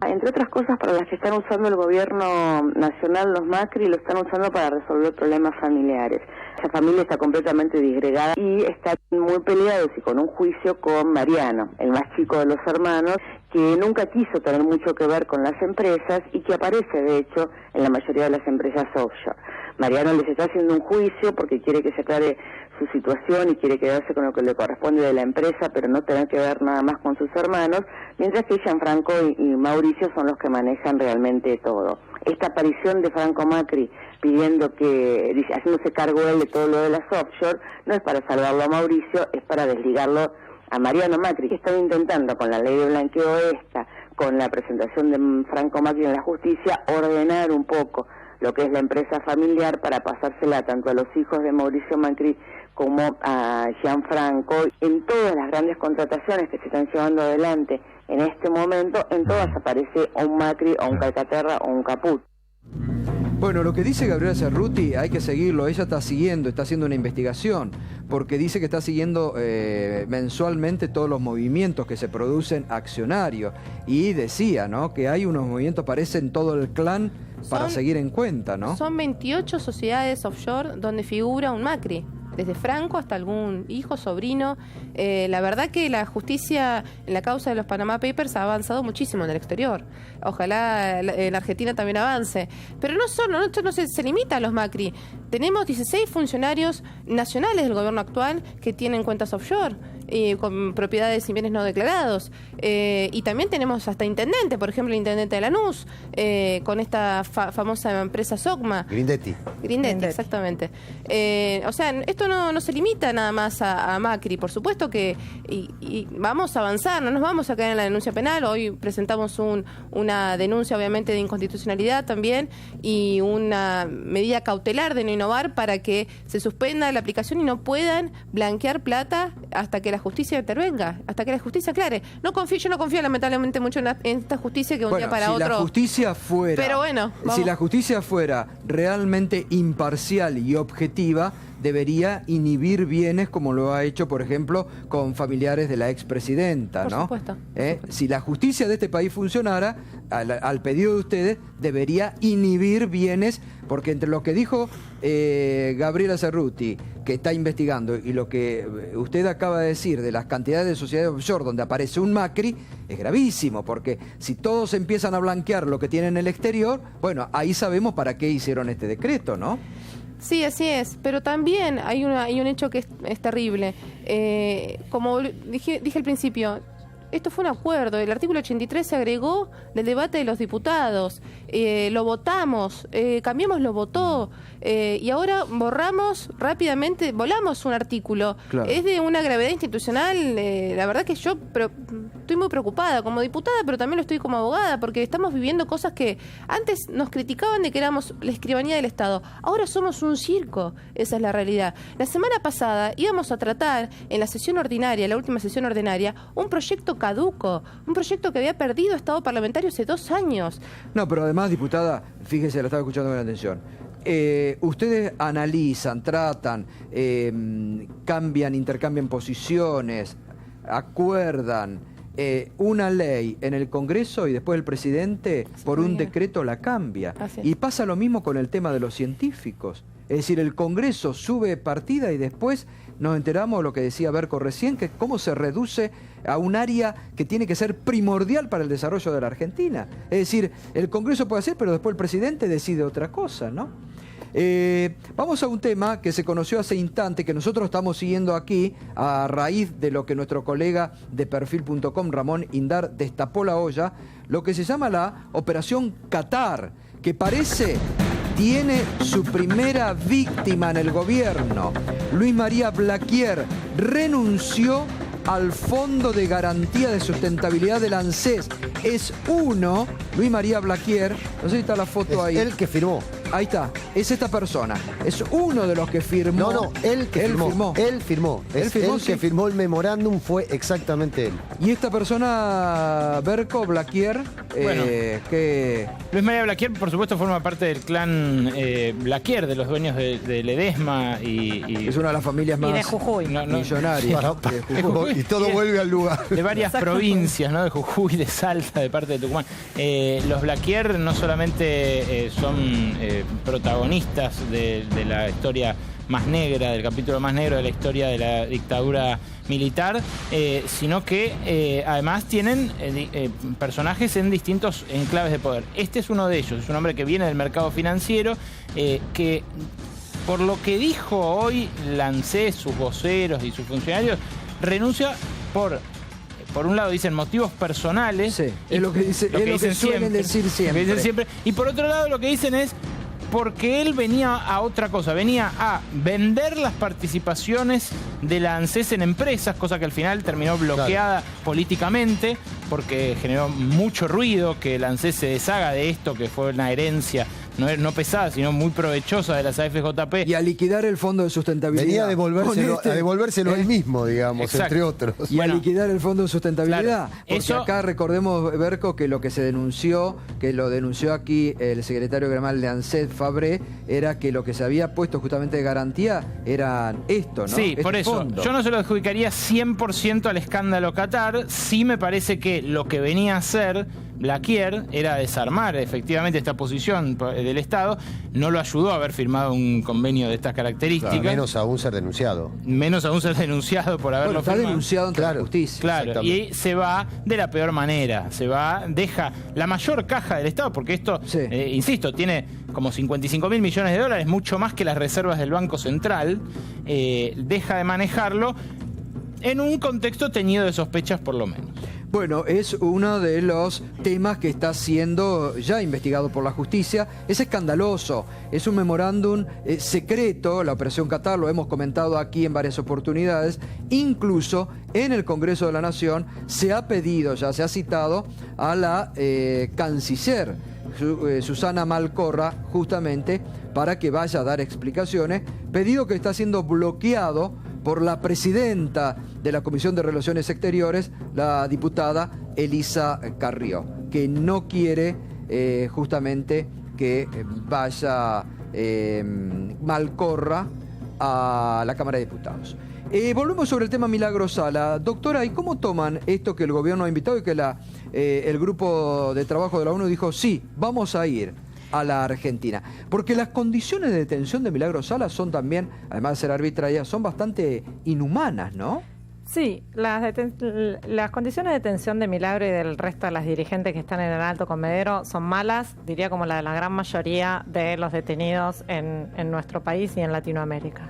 Entre otras cosas, para las que están usando el gobierno nacional, los Macri lo están usando para resolver problemas familiares. Esa familia está completamente disgregada y está muy peleados y con un juicio con Mariano, el más chico de los hermanos, que nunca quiso tener mucho que ver con las empresas y que aparece, de hecho, en la mayoría de las empresas offshore. Mariano les está haciendo un juicio porque quiere que se aclare su situación y quiere quedarse con lo que le corresponde de la empresa, pero no tener que ver nada más con sus hermanos, mientras que Gianfranco y Mauricio son los que manejan realmente todo. Esta aparición de Franco Macri pidiendo que, haciéndose cargo él de todo lo de las offshore, no es para salvarlo a Mauricio, es para desligarlo a Mariano Macri, que estaba intentando con la ley de blanqueo con la presentación de Franco Macri en la justicia, ordenar un poco lo que es la empresa familiar para pasársela tanto a los hijos de Mauricio Macri como a Gianfranco. En todas las grandes contrataciones que se están llevando adelante en este momento, en todas aparece o un Macri, o un Calcaterra, o un Caput. Bueno, lo que dice Gabriela Cerruti hay que seguirlo. Ella está haciendo una investigación, porque dice que está siguiendo mensualmente todos los movimientos que se producen accionarios. Y decía, ¿no?, que hay unos movimientos, parecen todo el clan, para seguir en cuenta, ¿no? Son 28 sociedades offshore donde figura un Macri, desde Franco hasta algún hijo, sobrino. La verdad que la justicia en la causa de los Panama Papers ha avanzado muchísimo en el exterior. Ojalá en Argentina también avance. Pero esto no se limita a los Macri. Tenemos 16 funcionarios nacionales del gobierno actual que tienen cuentas offshore, con propiedades y bienes no declarados. Y también tenemos hasta intendente, por ejemplo, el intendente de Lanús, con esta famosa empresa Sogma. Grindetti, exactamente. O sea, esto no se limita nada más a Macri. Por supuesto que y vamos a avanzar, no nos vamos a caer en la denuncia penal. Hoy presentamos una denuncia, obviamente, de inconstitucionalidad también, y una medida cautelar de no innovar para que se suspenda la aplicación y no puedan blanquear plata hasta que la justicia intervenga, hasta que la justicia aclare. Yo no confío lamentablemente mucho en esta justicia que un día para otro... la justicia fuera... Pero bueno, si la justicia fuera realmente imparcial y objetiva, debería inhibir bienes como lo ha hecho, por ejemplo, con familiares de la expresidenta, ¿no? Por supuesto. Si la justicia de este país funcionara, al pedido de ustedes, debería inhibir bienes, porque entre lo que dijo Gabriela Cerruti, que está investigando, y lo que usted acaba de decir de las cantidades de sociedades offshore donde aparece un Macri, es gravísimo, porque si todos empiezan a blanquear lo que tienen en el exterior, bueno, ahí sabemos para qué hicieron este decreto, ¿no? Sí, así es, pero también hay un hecho que es terrible. Como dije al principio, esto fue un acuerdo. El artículo 83 se agregó del debate de los diputados. Lo votamos, Cambiemos lo votó. Y ahora borramos rápidamente, volamos un artículo. Claro. Es de una gravedad institucional. La verdad que yo estoy muy preocupada como diputada, pero también lo estoy como abogada, porque estamos viviendo cosas que antes nos criticaban de que éramos la escribanía del Estado. Ahora somos un circo. Esa es la realidad. La semana pasada íbamos a tratar en la sesión ordinaria, la última sesión ordinaria, un proyecto caduco, un proyecto que había perdido estado parlamentario hace 2 años. No, pero además, diputada, fíjese, la estaba escuchando con atención. Ustedes analizan, tratan, cambian, intercambian posiciones, acuerdan una ley en el Congreso y después el presidente por un decreto la cambia. Y pasa lo mismo con el tema de los científicos. Es decir, el Congreso sube partida y después nos enteramos, lo que decía Berco recién, que cómo se reduce a un área que tiene que ser primordial para el desarrollo de la Argentina. Es decir, el Congreso puede hacer, pero después el presidente decide otra cosa, ¿no? Vamos a un tema que se conoció hace instante, que nosotros estamos siguiendo aquí a raíz de lo que nuestro colega de perfil.com, Ramón Indar, destapó la olla, lo que se llama la Operación Qatar, que parece tiene su primera víctima en el gobierno. Luis María Blaquier renunció al Fondo de Garantía de Sustentabilidad del ANSES. Es uno, Luis María Blaquier, no sé si está la foto ahí. Es el que firmó. Ahí está, es esta persona. Es uno de los que firmó. No, él que firmó. Él firmó. Es él que firmó el memorándum, fue exactamente él. Y esta persona, Berco Blaquier, Bueno. que... Luis María Blaquier, por supuesto, forma parte del clan Blaquier, de los dueños de Ledesma y es una de las familias más de Jujuy. millonarias. De Jujuy. Y todo vuelve al lugar. De varias provincias, ¿no? De Jujuy, de Salta, de parte de Tucumán. Los Blaquier no solamente son protagonistas de la historia más negra, del capítulo más negro de la historia de la dictadura militar, sino que además tienen personajes en distintos enclaves de poder. Este es uno de ellos, es un hombre que viene del mercado financiero, que por lo que dijo hoy Lancés, sus voceros y sus funcionarios, renuncia por un lado dicen motivos personales. Sí, es lo que suelen decir siempre. Y por otro lado lo que dicen es porque él venía a otra cosa, venía a vender las participaciones de la ANSES en empresas, cosa que al final terminó bloqueada políticamente, porque generó mucho ruido que la ANSES se deshaga de esto, que fue una herencia no pesada, sino muy provechosa de las AFJP. Y a liquidar el Fondo de Sustentabilidad. Venía a devolvérselo él mismo, digamos, Exacto. entre otros. Y a liquidar el Fondo de Sustentabilidad. Claro, porque eso... acá recordemos, Berco, que lo que se denunció, que lo denunció aquí el secretario gremial de ANSES, Fabré, era que lo que se había puesto justamente de garantía era esto, ¿no? Sí, este por eso. fondo. Yo no se lo adjudicaría 100% al escándalo Qatar. Sí me parece que lo que venía a hacer Blaquier era desarmar efectivamente esta posición del Estado. No lo ayudó a haber firmado un convenio de estas características. Claro, menos aún ser denunciado. Menos aún ser denunciado por haberlo está firmado. denunciado ante la justicia. Claro, y se va de la peor manera. Deja la mayor caja del Estado, porque esto, insisto, tiene como 55.000 millones de dólares, mucho más que las reservas del Banco Central. Deja de manejarlo en un contexto teñido de sospechas, por lo menos. Bueno, es uno de los temas que está siendo ya investigado por la justicia. Es escandaloso, es un memorándum secreto, la Operación Qatar, lo hemos comentado aquí en varias oportunidades. Incluso en el Congreso de la Nación se ha pedido, ya se ha citado a la canciller Susana Malcorra, justamente para que vaya a dar explicaciones, pedido que está siendo bloqueado por la presidenta de la Comisión de Relaciones Exteriores, la diputada Elisa Carrió, que no quiere justamente que vaya Malcorra a la Cámara de Diputados. Volvemos sobre el tema Milagros Sala. Doctora, ¿y cómo toman esto que el gobierno ha invitado y que el grupo de trabajo de la ONU dijo, sí, vamos a ir a la Argentina? Porque las condiciones de detención de Milagros Sala son también, además de ser arbitrarias, son bastante inhumanas, ¿no? Sí, las condiciones de detención de Milagro y del resto de las dirigentes que están en el Alto Comedero son malas, diría como la de la gran mayoría de los detenidos en nuestro país y en Latinoamérica.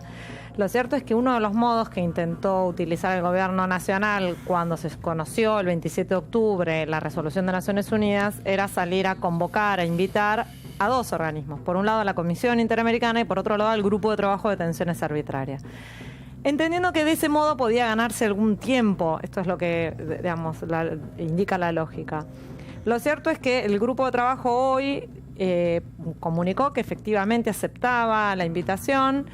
Lo cierto es que uno de los modos que intentó utilizar el gobierno nacional cuando se conoció el 27 de octubre la resolución de Naciones Unidas era salir a convocar, a invitar a dos organismos. Por un lado, la Comisión Interamericana y por otro lado, el Grupo de Trabajo de Detenciones Arbitrarias. Entendiendo que de ese modo podía ganarse algún tiempo, esto es lo que, digamos, indica la lógica. Lo cierto es que el grupo de trabajo hoy comunicó que efectivamente aceptaba la invitación.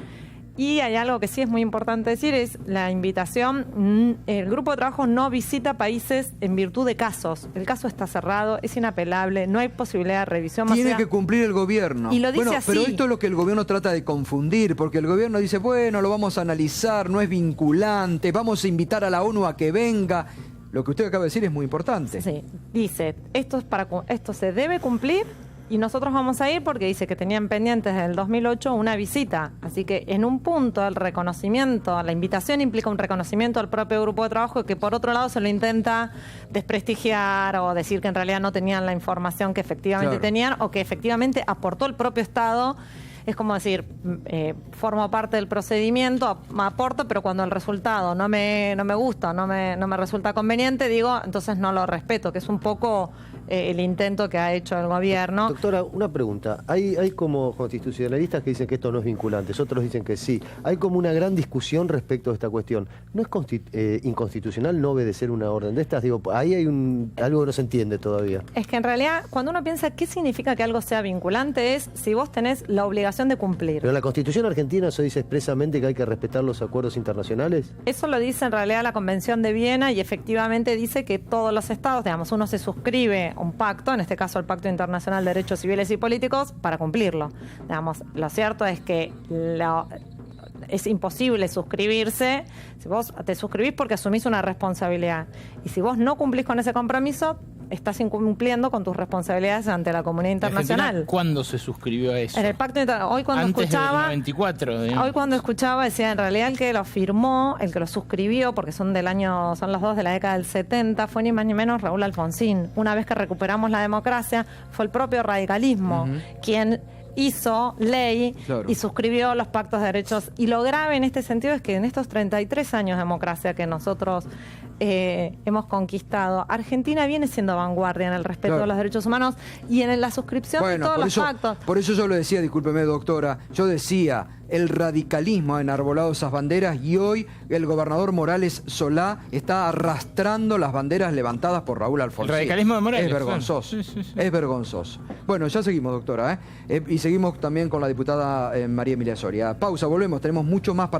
Y hay algo que sí es muy importante decir, es la invitación, el grupo de trabajo no visita países en virtud de casos. El caso está cerrado, es inapelable, no hay posibilidad de revisión. Tiene que cumplir el gobierno. Y lo dice así. Pero esto es lo que el gobierno trata de confundir, porque el gobierno dice, bueno, lo vamos a analizar, no es vinculante, vamos a invitar a la ONU a que venga. Lo que usted acaba de decir es muy importante. Sí, dice, esto se debe cumplir. Y nosotros vamos a ir porque dice que tenían pendientes desde el 2008 una visita. Así que en un punto el reconocimiento, la invitación implica un reconocimiento al propio grupo de trabajo que por otro lado se lo intenta desprestigiar o decir que en realidad no tenían la información que efectivamente tenían o que efectivamente aportó el propio Estado. Es como decir, formo parte del procedimiento, aporto, pero cuando el resultado no me gusta, no me resulta conveniente, digo, entonces no lo respeto, que es un poco el intento que ha hecho el gobierno. Doctora, una pregunta. Hay como constitucionalistas que dicen que esto no es vinculante, otros dicen que sí. Hay como una gran discusión respecto a esta cuestión. ¿No es inconstitucional no obedecer una orden de estas? Digo, ahí hay algo que no se entiende todavía. Es que en realidad, cuando uno piensa qué significa que algo sea vinculante, es si vos tenés la obligación de cumplir. ¿Pero en la Constitución argentina eso dice expresamente que hay que respetar los acuerdos internacionales? Eso lo dice en realidad la Convención de Viena y efectivamente dice que todos los estados, digamos, uno se suscribe a un pacto, en este caso el Pacto Internacional de Derechos Civiles y Políticos, para cumplirlo. Digamos, lo cierto es que es imposible suscribirse. Si vos te suscribís porque asumís una responsabilidad y si vos no cumplís con ese compromiso, estás incumpliendo con tus responsabilidades ante la comunidad internacional. ¿Cuándo se suscribió a eso? En el Pacto Internacional. Hoy cuando Antes escuchaba, del 94, digamos. Hoy cuando escuchaba decía, en realidad el que lo firmó, el que lo suscribió, porque son los dos de la década del 70, fue ni más ni menos Raúl Alfonsín. Una vez que recuperamos la democracia, fue el propio radicalismo quien hizo ley y suscribió los pactos de derechos. Y lo grave en este sentido es que en estos 33 años de democracia que nosotros hemos conquistado, Argentina viene siendo vanguardia en el respeto de los derechos humanos y en la suscripción de todos los pactos. Por eso yo lo decía, discúlpeme doctora, yo decía, el radicalismo ha enarbolado esas banderas y hoy el gobernador Morales Solá está arrastrando las banderas levantadas por Raúl Alfonsín. El radicalismo de Morales. Es vergonzoso, es vergonzoso. Bueno, ya seguimos, doctora, y seguimos también con la diputada María Emilia Soria. Pausa, volvemos, tenemos mucho más para